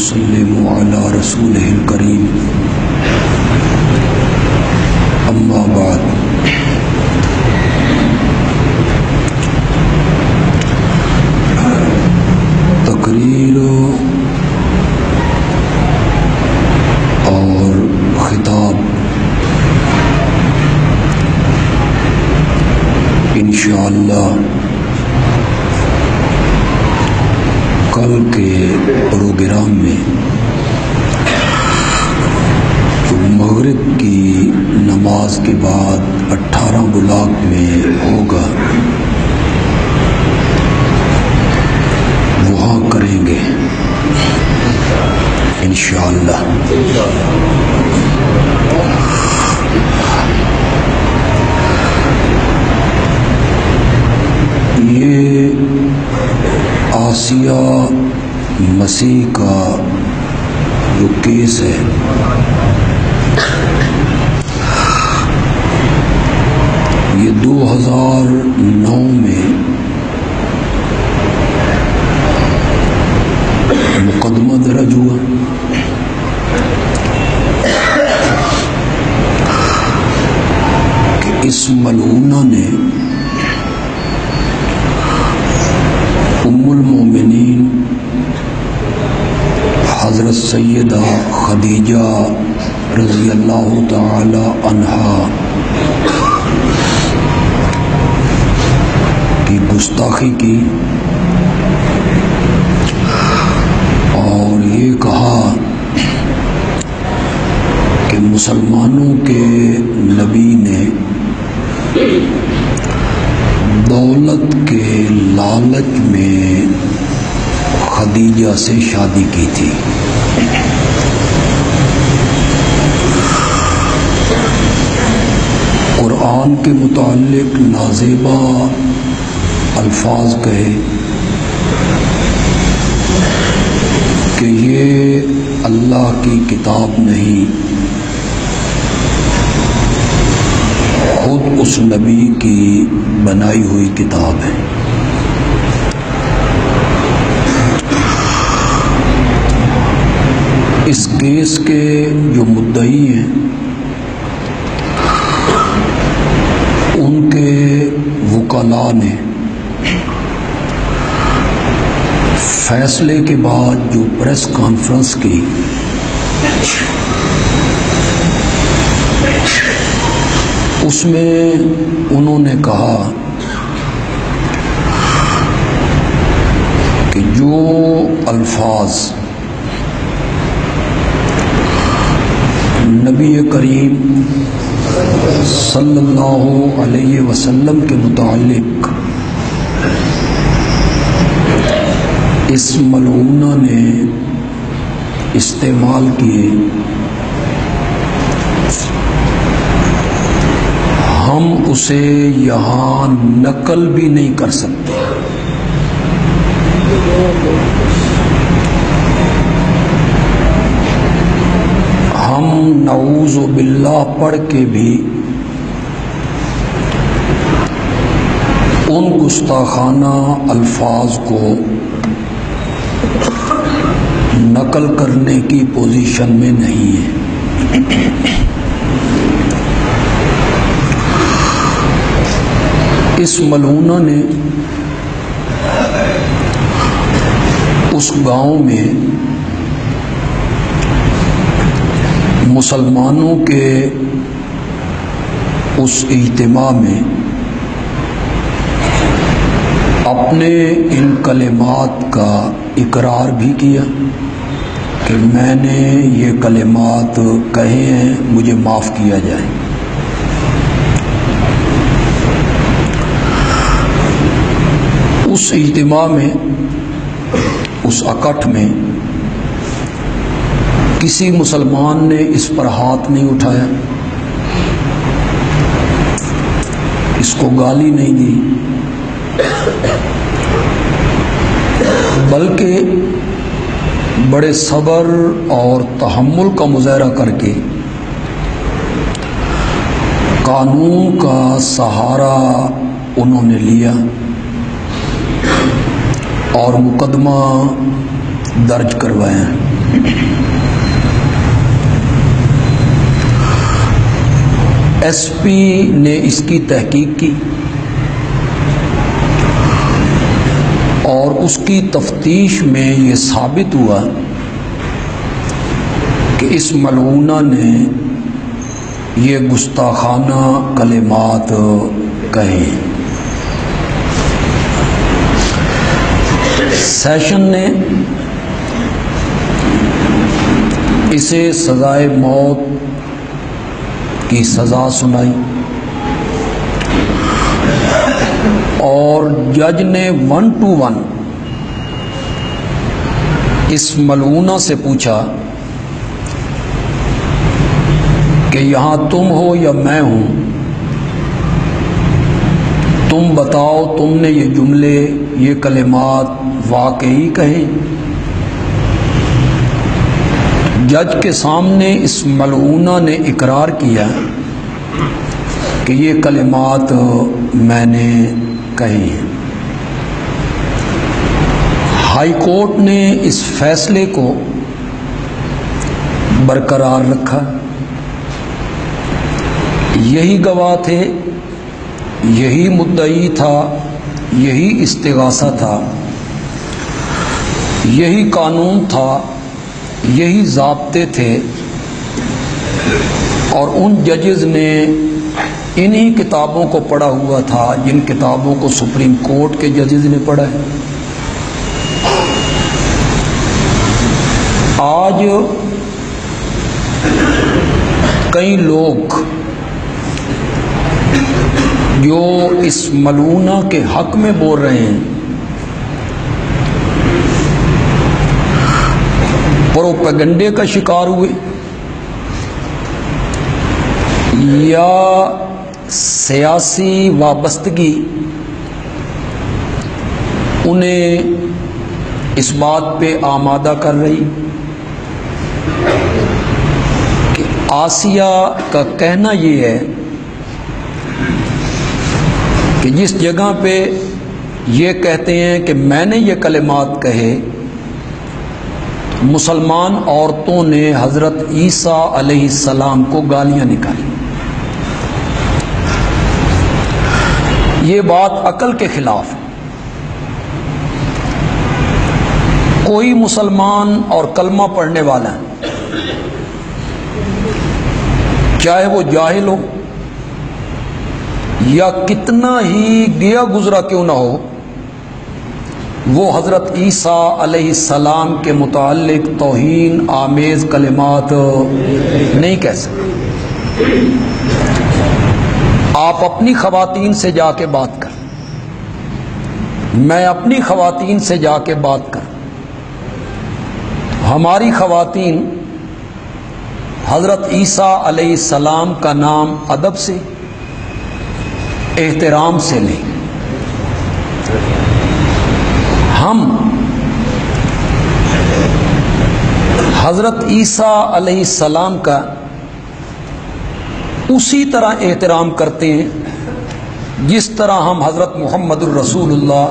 وسلموا على رسوله الكريم اما بعد تقریر اور خطاب انشاءاللہ کل کے پروگرام میں جو مغرب کی نماز کے بعد 18 بلاک میں ہوگا وہاں کریں گے انشاءاللہ۔ یہ آسیہ مسیح کا جو کیس ہے یہ 2009 میں مقدمہ درج ہوا۔ کہ اس ملعونہ نے ام المومنین حضرت سیدہ خدیجہ رضی اللہ تعالی عنہا کی گستاخی کی اور یہ کہا کہ مسلمانوں کے نبی نے دولت کے لالچ میں خدیجہ سے شادی کی تھی۔ قرآن کے متعلق نازیبا الفاظ کہے کہ یہ اللہ کی کتاب نہیں، خود اس نبی کی بنائی ہوئی کتاب ہے۔ اس کیس کے جو مدعی ہیں ان کے وکلاء نے فیصلے کے بعد جو پریس کانفرنس کی اس میں انہوں نے کہا کہ جو الفاظ نبی کریم صلی اللہ علیہ وسلم کے متعلق اس ملعونہ نے استعمال کیے، ہم اسے یہاں نقل بھی نہیں کر سکتے۔ ہم نعوذ باللہ پڑھ کے بھی ان گستاخانہ الفاظ کو نقل کرنے کی پوزیشن میں نہیں ہے۔ اس ملعونہ نے اس گاؤں میں مسلمانوں کے اس اجتماع میں اپنے ان کلمات کا اقرار بھی کیا کہ میں نے یہ کلمات کہے ہیں، مجھے معاف کیا جائے۔ اس اجتماع میں، اس اکٹھ میں کسی مسلمان نے اس پر ہاتھ نہیں اٹھایا، اس کو گالی نہیں دی، بلکہ بڑے صبر اور تحمل کا مظاہرہ کر کے قانون کا سہارا انہوں نے لیا اور مقدمہ درج کروایا۔ ایس پی نے اس کی تحقیق کی اور اس کی تفتیش میں یہ ثابت ہوا کہ اس ملعونہ نے یہ گستاخانہ کلمات کہے۔ سیشن نے اسے سزائے موت کی سزا سنائی اور جج نے 1 to 1 اس ملعونہ سے پوچھا کہ یہاں تم ہو یا میں ہوں، تم بتاؤ تم نے یہ جملے یہ کلمات واقعی کہے؟ جج کے سامنے اس ملعونہ نے اقرار کیا کہ یہ کلمات میں نے کہے ہیں۔ ہائی کورٹ نے اس فیصلے کو برقرار رکھا۔ یہی گواہ تھے، یہی مدعی تھا، یہی استغاثہ تھا، یہی قانون تھا، یہی ضابطے تھے، اور ان ججز نے انہی کتابوں کو پڑھا ہوا تھا جن کتابوں کو سپریم کورٹ کے ججز نے پڑھا ہے۔ آج کئی لوگ جو اس ملعونہ کے حق میں بول رہے ہیں، پروپیگنڈے کا شکار ہوئے یا سیاسی وابستگی انہیں اس بات پہ آمادہ کر رہی کہ آسیہ کا کہنا یہ ہے کہ جس جگہ پہ یہ کہتے ہیں کہ میں نے یہ کلمات کہے، مسلمان عورتوں نے حضرت عیسیٰ علیہ السلام کو گالیاں نکالی۔ یہ بات عقل کے خلاف ہے۔ کوئی مسلمان اور کلمہ پڑھنے والا ہے، چاہے وہ جاہل ہو یا کتنا ہی گیا گزرا کیوں نہ ہو، وہ حضرت عیسیٰ علیہ السلام کے متعلق توہین آمیز کلمات نہیں کہہ سکتے۔ آپ اپنی خواتین سے جا کے بات کر، میں اپنی خواتین سے جا کے بات کر، ہماری خواتین حضرت عیسیٰ علیہ السلام کا نام ادب سے احترام سے لیں۔ ہم حضرت عیسیٰ علیہ السلام کا اسی طرح احترام کرتے ہیں جس طرح ہم حضرت محمد الرسول اللہ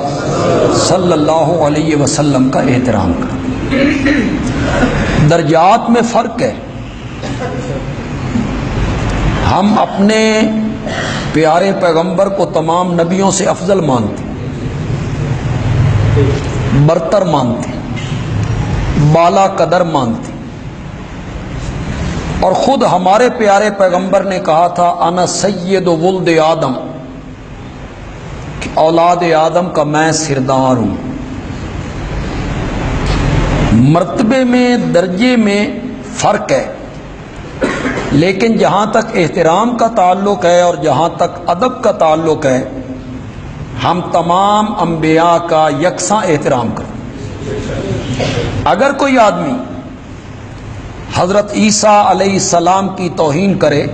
صلی اللہ علیہ وسلم کا احترام کرتے ہیں۔ درجات میں فرق ہے۔ ہم اپنے پیارے پیغمبر کو تمام نبیوں سے افضل مانتے، برتر مانتے، بالا قدر مانتے، اور خود ہمارے پیارے پیغمبر نے کہا تھا انا سید ولد آدم، کہ اولاد آدم کا میں سردار ہوں۔ مرتبے میں درجے میں فرق ہے، لیکن جہاں تک احترام کا تعلق ہے اور جہاں تک ادب کا تعلق ہے، ہم تمام انبیاء کا یکساں احترام کریں۔ اگر کوئی آدمی حضرت عیسیٰ علیہ السلام کی توہین کرے،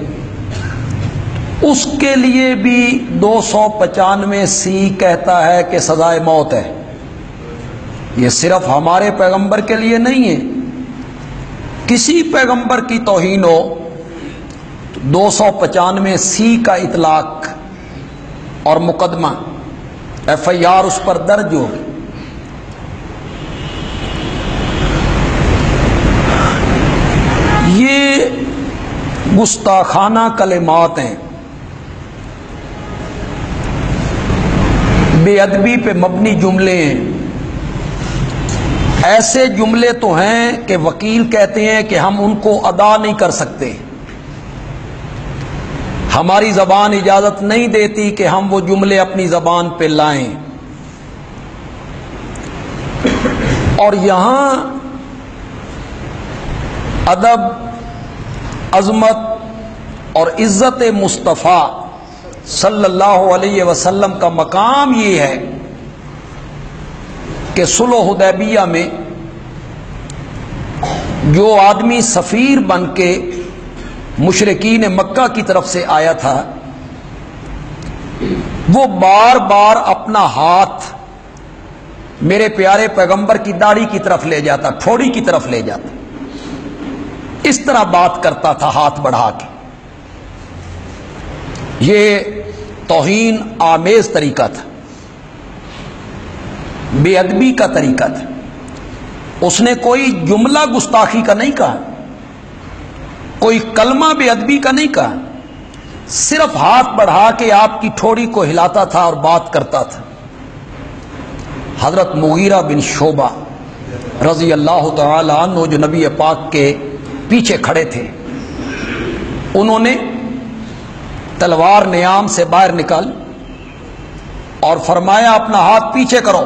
اس کے لیے بھی 295C کہتا ہے کہ سزائے موت ہے۔ یہ صرف ہمارے پیغمبر کے لیے نہیں ہے، کسی پیغمبر کی توہین ہو 295C کا اطلاق اور مقدمہ FIR اس پر درج ہوگی۔ یہ گستاخانہ کلمات ہیں، بے ادبی پہ مبنی جملے ہیں۔ ایسے جملے تو ہیں کہ وکیل کہتے ہیں کہ ہم ان کو ادا نہیں کر سکتے، ہماری زبان اجازت نہیں دیتی کہ ہم وہ جملے اپنی زبان پہ لائیں۔ اور یہاں ادب، عظمت اور عزت مصطفیٰ صلی اللہ علیہ وسلم کا مقام یہ ہے کہ صلح حدیبیہ میں جو آدمی سفیر بن کے مشرکین مکہ کی طرف سے آیا تھا، وہ بار بار اپنا ہاتھ میرے پیارے پیغمبر کی داڑھی کی طرف لے جاتا، ٹھوڑی کی طرف لے جاتا، اس طرح بات کرتا تھا ہاتھ بڑھا کے۔ یہ توہین آمیز طریقہ تھا، بے ادبی کا طریقہ تھا۔ اس نے کوئی جملہ گستاخی کا نہیں کہا، کوئی کلمہ بے ادبی کا نہیں کہا، صرف ہاتھ بڑھا کے آپ کی ٹھوڑی کو ہلاتا تھا اور بات کرتا تھا۔ حضرت مغیرہ بن شعبہ رضی اللہ تعالی عنہ جو نبی پاک کے پیچھے کھڑے تھے، انہوں نے تلوار نیام سے باہر نکال اور فرمایا اپنا ہاتھ پیچھے کرو،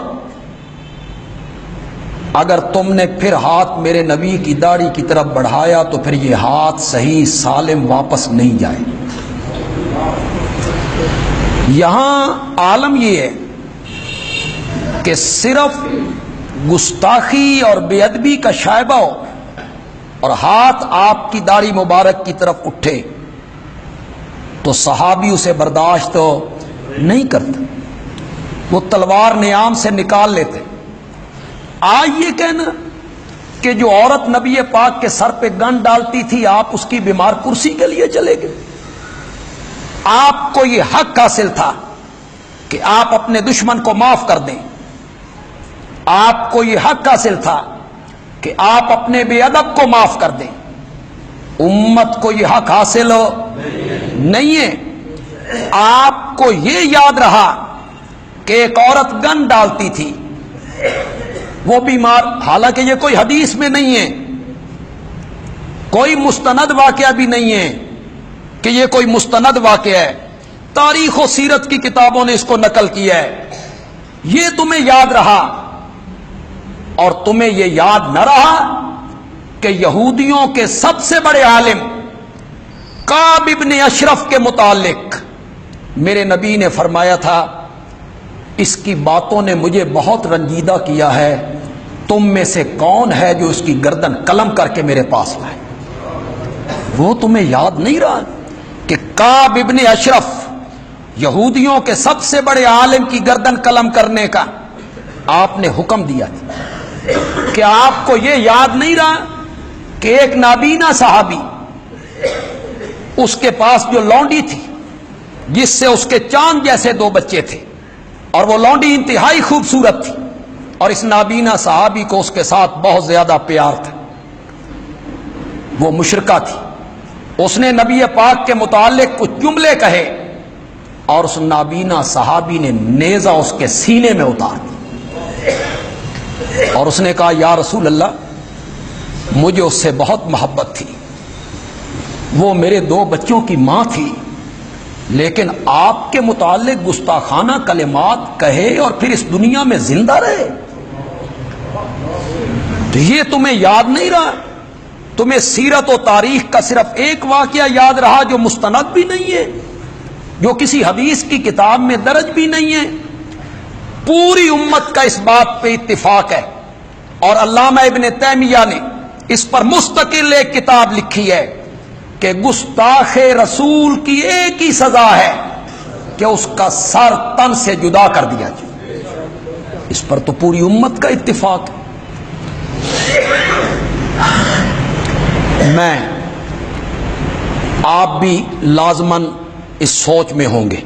اگر تم نے پھر ہاتھ میرے نبی کی داڑھی کی طرف بڑھایا تو پھر یہ ہاتھ صحیح سالم واپس نہیں جائے۔ یہاں عالم یہ ہے کہ صرف گستاخی اور بے ادبی کا شائبہ ہو اور ہاتھ آپ کی داڑھی مبارک کی طرف اٹھے تو صحابی اسے برداشت نہیں کرتا، وہ تلوار نیام سے نکال لیتے۔ آج یہ کہنا کہ جو عورت نبی پاک کے سر پہ گن ڈالتی تھی آپ اس کی بیمار کرسی کے لیے چلے گئے۔ آپ کو یہ حق حاصل تھا کہ آپ اپنے دشمن کو معاف کر دیں، آپ کو یہ حق حاصل تھا کہ آپ اپنے بے ادب کو معاف کر دیں۔ امت کو یہ حق حاصل نہیں ہے۔ آپ کو یہ یاد رہا کہ ایک عورت گن ڈالتی تھی، وہ بیمار، حالانکہ یہ کوئی حدیث میں نہیں ہے، کوئی مستند واقعہ بھی نہیں ہے کہ یہ کوئی مستند واقعہ ہے، تاریخ و سیرت کی کتابوں نے اس کو نقل کیا ہے۔ یہ تمہیں یاد رہا، اور تمہیں یہ یاد نہ رہا کہ یہودیوں کے سب سے بڑے عالم کعب ابن اشرف کے متعلق میرے نبی نے فرمایا تھا اس کی باتوں نے مجھے بہت رنجیدہ کیا ہے، تم میں سے کون ہے جو اس کی گردن قلم کر کے میرے پاس لائے؟ وہ تمہیں یاد نہیں رہا کہ کعب ابن اشرف یہودیوں کے سب سے بڑے عالم کی گردن قلم کرنے کا آپ نے حکم دیا تھا؟ کہ آپ کو یہ یاد نہیں رہا کہ ایک نابینا صحابی، اس کے پاس جو لونڈی تھی جس سے اس کے چاند جیسے دو بچے تھے، اور وہ لونڈی انتہائی خوبصورت تھی، اور اس نابینا صحابی کو اس کے ساتھ بہت زیادہ پیار تھا، وہ مشرکہ تھی۔ اس نے نبی پاک کے متعلق کچھ جملے کہے اور اس نابینا صحابی نے نیزہ اس کے سینے میں اتار دی، اور اس نے کہا یا رسول اللہ مجھے اس سے بہت محبت تھی، وہ میرے دو بچوں کی ماں تھی، لیکن آپ کے متعلق گستاخانہ کلمات کہے اور پھر اس دنیا میں زندہ رہے، تو یہ تمہیں یاد نہیں رہا؟ تمہیں سیرت و تاریخ کا صرف ایک واقعہ یاد رہا جو مستند بھی نہیں ہے، جو کسی حدیث کی کتاب میں درج بھی نہیں ہے؟ پوری امت کا اس بات پہ اتفاق ہے، اور علامہ ابن تیمیہ نے اس پر مستقل ایک کتاب لکھی ہے کہ گستاخ رسول کی ایک ہی سزا ہے کہ اس کا سر تن سے جدا کر دیا جائے۔ اس پر تو پوری امت کا اتفاق ہے۔ میں آپ بھی لازماً اس سوچ میں ہوں گے،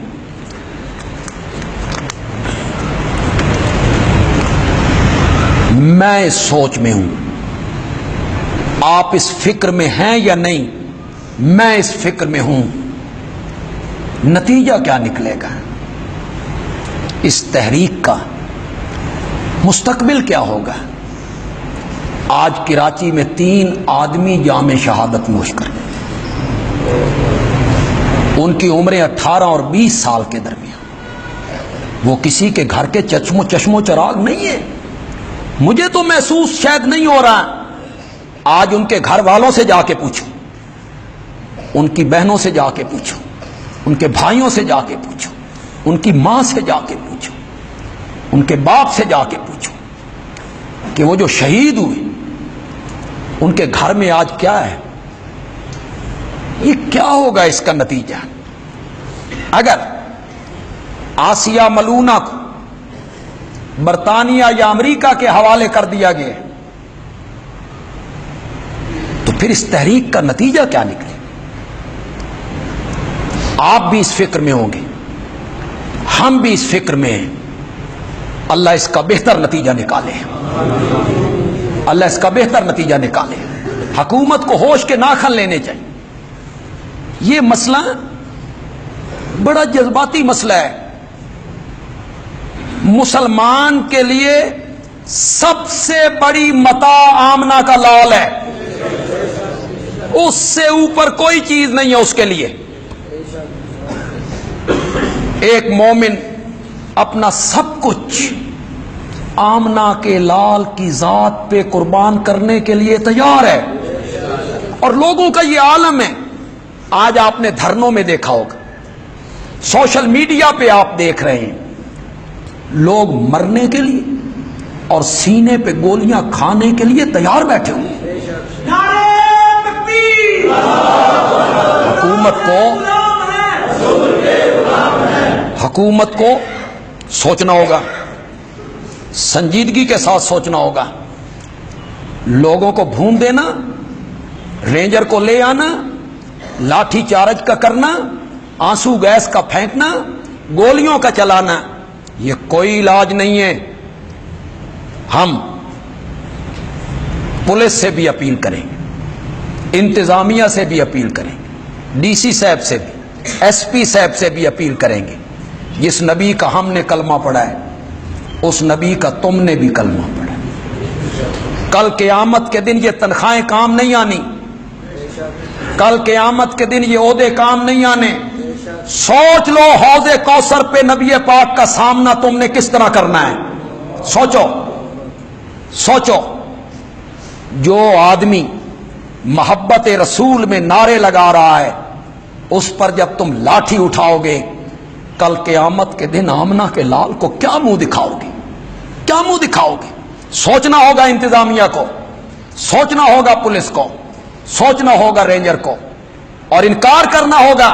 میں اس سوچ میں ہوں آپ اس فکر میں ہیں یا نہیں؟ میں اس فکر میں ہوں۔ نتیجہ کیا نکلے گا اس تحریک کا؟ مستقبل کیا ہوگا؟ آج کراچی میں 3 آدمی جام شہادت نوش کر گئے، ان کی عمریں 18 اور 20 سال کے درمیان۔ وہ کسی کے گھر کے چشم و چراغ نہیں ہے۔ مجھے تو محسوس شاید نہیں ہو رہا، آج ان کے گھر والوں سے جا کے پوچھو، ان کی بہنوں سے جا کے پوچھو، ان کے بھائیوں سے جا کے پوچھو، ان کی ماں سے جا کے پوچھو، ان کے باپ سے جا کے پوچھو کہ وہ جو شہید ہوئے ان کے گھر میں آج کیا ہے؟ یہ کیا ہوگا اس کا نتیجہ؟ اگر آسیہ ملونہ کو برطانیہ یا امریکہ کے حوالے کر دیا گیا تو پھر اس تحریک کا نتیجہ کیا نکلے؟ آپ بھی اس فکر میں ہوں گے، ہم بھی اس فکر میں ہیں۔ اللہ اس کا بہتر نتیجہ نکالے، اللہ اس کا بہتر نتیجہ نکالے۔ حکومت کو ہوش کے ناخن لینے چاہیے۔ یہ مسئلہ بڑا جذباتی مسئلہ ہے۔ مسلمان کے لیے سب سے بڑی متاع آمنہ کا لال ہے، اس سے اوپر کوئی چیز نہیں ہے اس کے لیے۔ ایک مومن اپنا سب کچھ آمنہ کے لال کی ذات پہ قربان کرنے کے لیے تیار ہے، اور لوگوں کا یہ عالم ہے۔ آج آپ نے دھرنوں میں دیکھا ہوگا، سوشل میڈیا پہ آپ دیکھ رہے ہیں، لوگ مرنے کے لیے اور سینے پہ گولیاں کھانے کے لیے تیار بیٹھے ہوئے ہیں۔ حکومت کو سوچنا ہوگا، سنجیدگی کے ساتھ سوچنا ہوگا۔ لوگوں کو بھون دینا، رینجر کو لے آنا، لاٹھی چارج کا کرنا، آنسو گیس کا پھینکنا، گولیوں کا چلانا، یہ کوئی علاج نہیں ہے۔ ہم پولیس سے بھی اپیل کریں گے، انتظامیہ سے بھی اپیل کریں گے، ڈی سی صاحب سے بھی، ایس پی صاحب سے بھی اپیل کریں گے۔ جس نبی کا ہم نے کلمہ پڑھا ہے اس نبی کا تم نے بھی کلمہ پڑھا ہے۔ کل قیامت کے دن یہ تنخواہیں کام نہیں آنی، کل قیامت کے دن یہ عہدے کام نہیں آنے۔ سوچ لو حوض کوثر پہ نبی پاک کا سامنا تم نے کس طرح کرنا ہے۔ سوچو سوچو، جو آدمی محبت رسول میں نعرے لگا رہا ہے اس پر جب تم لاٹھی اٹھاؤ گے، کل قیامت کے دن آمنہ کے لال کو کیا منہ دکھاؤ گے؟ کیا منہ دکھاؤ گے؟ سوچنا ہوگا انتظامیہ کو، سوچنا ہوگا پولیس کو، سوچنا ہوگا رینجر کو، اور انکار کرنا ہوگا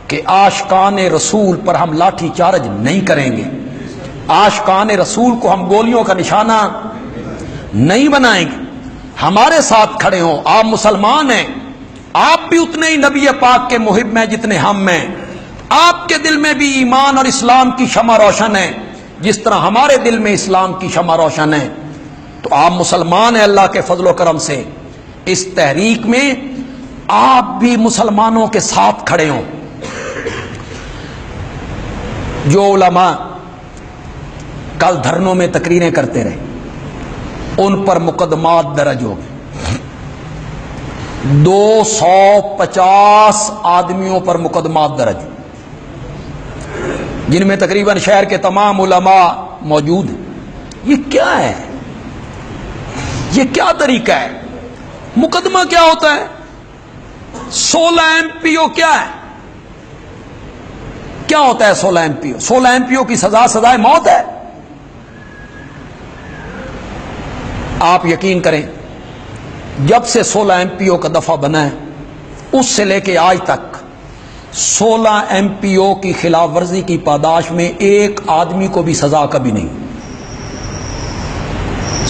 کہ عاشقان رسول پر ہم لاٹھی چارج نہیں کریں گے، عاشقان رسول کو ہم گولیوں کا نشانہ نہیں بنائیں گے۔ ہمارے ساتھ کھڑے ہوں، آپ مسلمان ہیں، آپ بھی اتنے ہی نبی پاک کے محب ہیں جتنے ہم ہیں۔ آپ کے دل میں بھی ایمان اور اسلام کی شمع روشن ہے جس طرح ہمارے دل میں اسلام کی شمع روشن ہے۔ تو آپ مسلمان ہیں اللہ کے فضل و کرم سے، اس تحریک میں آپ بھی مسلمانوں کے ساتھ کھڑے ہوں۔ جو علماء کل دھرنوں میں تقریریں کرتے رہے ان پر مقدمات درج ہو گئے۔ 250 آدمیوں پر مقدمات درج، جن میں تقریباً شہر کے تمام علماء موجود ہیں۔ یہ کیا ہے؟ یہ کیا طریقہ ہے؟ مقدمہ کیا ہوتا ہے؟ 16 MP او کیا ہے؟ کیا ہوتا ہے 16 MP او؟ 16 MP او کی سزا سزائے موت ہے۔ آپ یقین کریں، جب سے 16 MP او کا دفعہ بنا ہے اس سے لے کے آج تک 16 MP او کی خلاف ورزی کی پاداش میں ایک آدمی کو بھی سزا کبھی نہیں،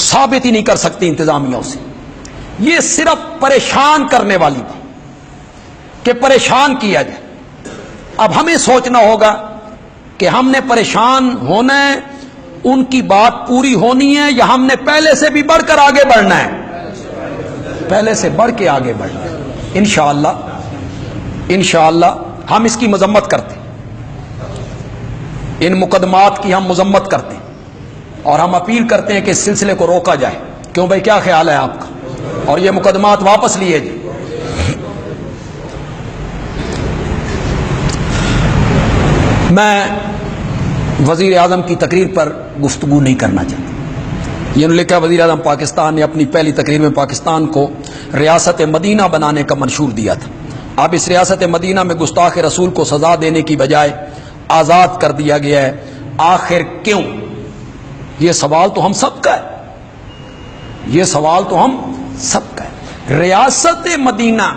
ثابت ہی نہیں کر سکتی انتظامیہ اسے۔ یہ صرف پریشان کرنے والی بات کہ پریشان کیا جائے۔ اب ہمیں سوچنا ہوگا کہ ہم نے پریشان ہونا ہے، ان کی بات پوری ہونی ہے، یا ہم نے پہلے سے بھی بڑھ کر آگے بڑھنا ہے۔ پہلے سے بڑھ کے آگے بڑھنا ہے انشاءاللہ ہم اس کی مذمت کرتے ہیں، ان مقدمات کی ہم مذمت کرتے ہیں، اور ہم اپیل کرتے ہیں کہ اس سلسلے کو روکا جائے۔ کیوں بھائی، کیا خیال ہے آپ کا؟ اور یہ مقدمات واپس لیے جائیں۔ میں وزیر اعظم کی تقریر پر گفتگو نہیں کرنا چاہتا۔ یہ لکھا وزیر اعظم پاکستان نے اپنی پہلی تقریر میں پاکستان کو ریاست مدینہ بنانے کا منشور دیا تھا، اب اس ریاست مدینہ میں گستاخ رسول کو سزا دینے کی بجائے آزاد کر دیا گیا ہے۔ آخر کیوں؟ یہ سوال تو ہم سب کا ہے، یہ سوال تو ہم سب کا ہے۔ ریاست مدینہ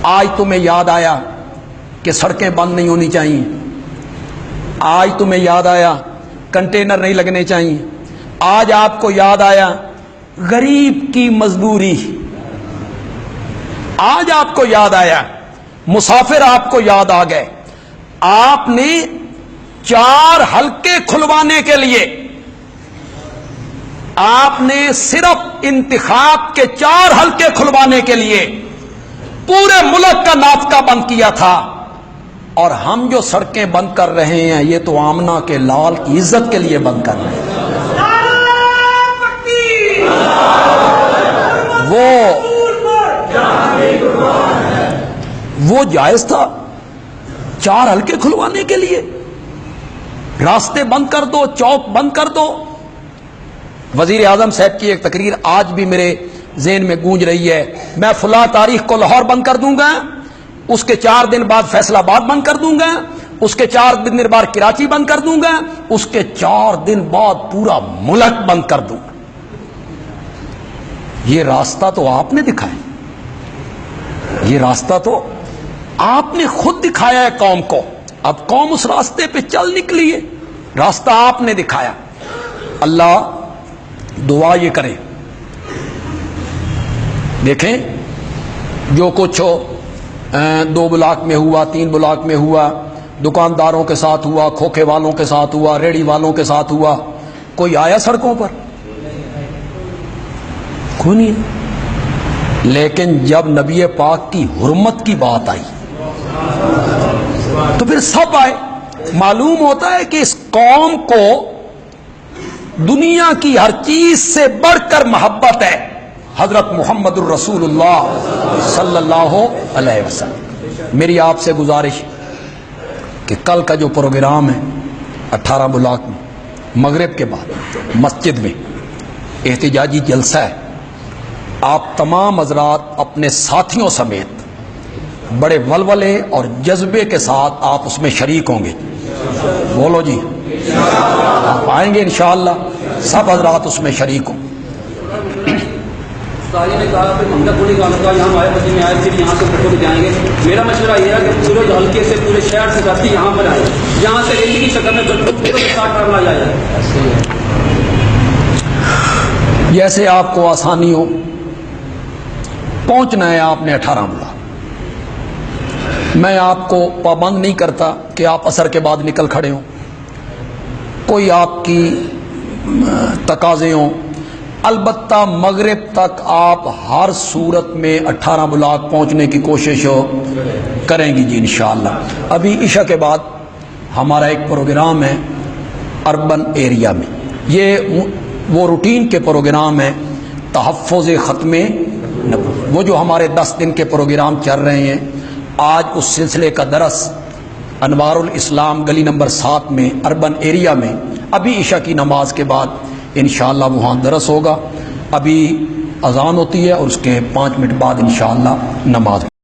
آج تمہیں یاد آیا کہ سڑکیں بند نہیں ہونی چاہیے، آج تمہیں یاد آیا کنٹینر نہیں لگنے چاہیے، آج آپ کو یاد آیا غریب کی مزدوری، آج آپ کو یاد آیا مسافر، آپ کو یاد آ گئے۔ آپ نے 4 حلقے کھلوانے کے لیے، آپ نے صرف انتخاب کے 4 حلقے کھلوانے کے لیے پورے ملک کا نافقہ بند کیا تھا، اور ہم جو سڑکیں بند کر رہے ہیں یہ تو آمنہ کے لال کی عزت کے لیے بند کر رہے ہیں۔ وہ جائز تھا 4 حلقے کھلوانے کے لیے؟ راستے بند کر دو، چوک بند کر دو۔ وزیر اعظم صاحب کی ایک تقریر آج بھی میرے ذہن میں گونج رہی ہے، میں فلاں تاریخ کو لاہور بند کر دوں گا، اس کے 4 دن بعد فیصل آباد بند کر دوں گا، اس کے 4 دن بعد کراچی بند کر دوں گا، اس کے 4 دن بعد پورا ملک بند کر دوں گا۔ یہ راستہ تو آپ نے دکھایا، یہ راستہ تو آپ نے خود دکھایا ہے قوم کو، اب قوم اس راستے پہ چل نکلی ہے، راستہ آپ نے دکھایا۔ اللہ دعا یہ کرے، دیکھیں جو کچھ 2 بلاک میں ہوا، 3 بلاک میں ہوا، دکانداروں کے ساتھ ہوا، کھوکھے والوں کے ساتھ ہوا، ریڑی والوں کے ساتھ ہوا، کوئی آیا سڑکوں پر؟ کوئی نہیں۔ لیکن جب نبی پاک کی حرمت کی بات آئی تو پھر سب آئے۔ معلوم ہوتا ہے کہ اس قوم کو دنیا کی ہر چیز سے بڑھ کر محبت ہے حضرت محمد الرسول اللہ صلی اللہ علیہ وسلم۔ میری آپ سے گزارش کہ کل کا جو پروگرام ہے 18 بلاک میں مغرب کے بعد مسجد میں احتجاجی جلسہ ہے، آپ تمام حضرات اپنے ساتھیوں سمیت بڑے ولولے اور جذبے کے ساتھ آپ اس میں شریک ہوں گے۔ بولو جی، آپ آئیں گے انشاءاللہ، سب حضرات اس میں شریک ہوں۔ نے کہا کہ محمد پوری کا یہاں آئے بچے میں آئے، پھر یہاں سے فوٹو بھی جائیں گے۔ میرا مشورہ یہ ہے کہ سورج ہلکے سے پورے شہر سے جاتی یہاں پر آئے، یہاں سے ریلی کی شکل میں کرنا جائے۔ جیسے آپ کو آسانی ہو، پہنچنا ہے آپ نے 18 بلاک۔ میں آپ کو پابند نہیں کرتا کہ آپ عصر کے بعد نکل کھڑے ہوں، کوئی آپ کی تقاضے ہوں، البتہ مغرب تک آپ ہر صورت میں 18 بلاک پہنچنے کی کوشش کریں گی جی انشاءاللہ۔ ابھی عشاء کے بعد ہمارا ایک پروگرام ہے اربن ایریا میں، یہ وہ روٹین کے پروگرام ہے تحفظ ختم نبوت، وہ جو ہمارے 10 دن کے پروگرام چل رہے ہیں۔ آج اس سلسلے کا درس انوار الاسلام گلی نمبر 7 میں اربن ایریا میں ابھی عشاء کی نماز کے بعد انشاءاللہ وہاں درس ہوگا۔ ابھی اذان ہوتی ہے اور اس کے 5 منٹ بعد انشاءاللہ نماز